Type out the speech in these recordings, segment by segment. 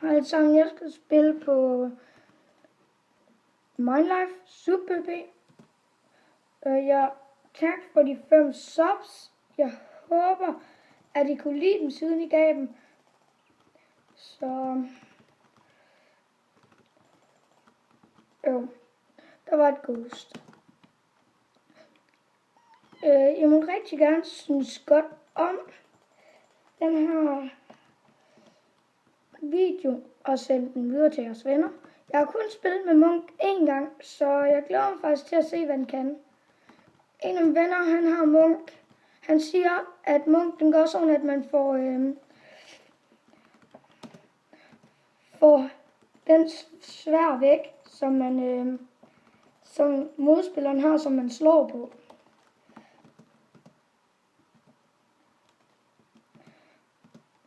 Hej alle sammen, jeg skal spille på Minelife SuperB. Tak for de 5 subs. Jeg håber, at I kunne lide dem, siden I gav dem. Så der var et ghost. Jeg må rigtig gerne synes godt om den her video og sende den videre til jeres venner. Jeg har kun spillet med Munk én gang, så jeg glæder mig faktisk til at se, hvad den kan. En af mine venner, han har Munk. Han siger, at Munk den gør sådan, at man får den sværd væk, som modspilleren har, som man slår på.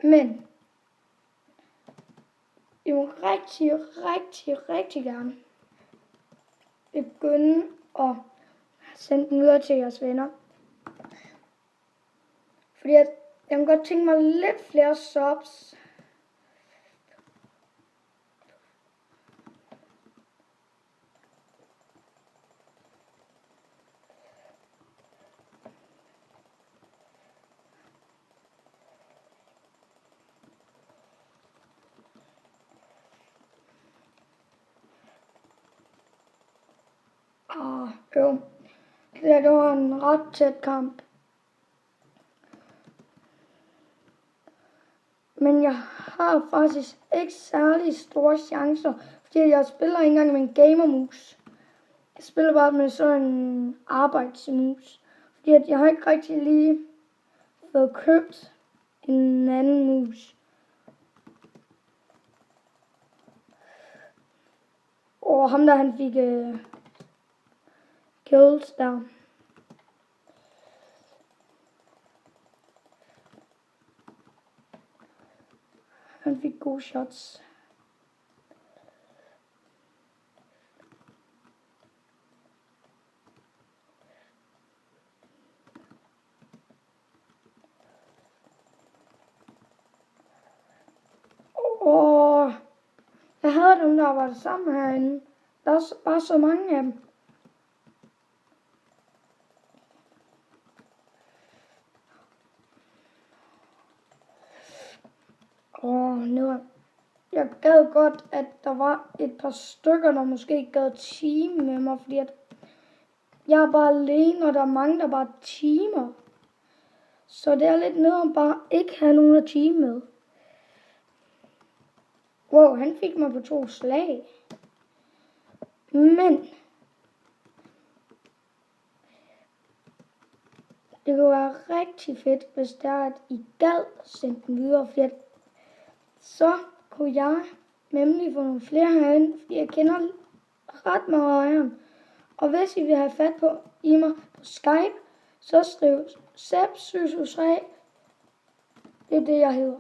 Men jeg må rigtig gerne begynde at sende den videre til jeres venner. Fordi jeg kunne godt tænke mig lidt flere subs. Det var en ret tæt kamp. Men jeg har faktisk ikke særlig store chancer, fordi jeg spiller ikke engang med en gamermus. Jeg spiller bare med sådan en arbejdsmus, fordi jeg har ikke rigtig lige fået købt en anden mus. Og ham der, han fik kills der. Han fik gode shots. Jeg havde dem, der var det samme herinde. Der er bare så mange af dem. Jeg gad godt, at der var et par stykker, der måske gad team med mig, fordi at jeg er bare alene, og der er mange, der bare teamer. Så det er lidt nederen bare ikke have nogen at team med. Wow, han fik mig på 2 slag. Men det kunne være rigtig fedt, hvis der er, at I gad sende den videre, fordi så kunne jeg nemlig få nogle flere herinde, fordi jeg kender ret meget af ham. Og hvis I vil have fat på mig på Skype, så skriv Sepp773. Det er det, jeg hedder.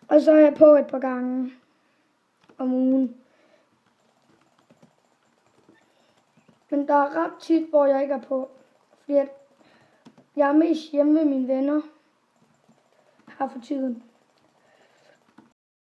Og så er jeg på et par gange om ugen. Men der er ret tit, hvor jeg ikke er på, fordi jeg er mest hjemme med mine venner her for tiden.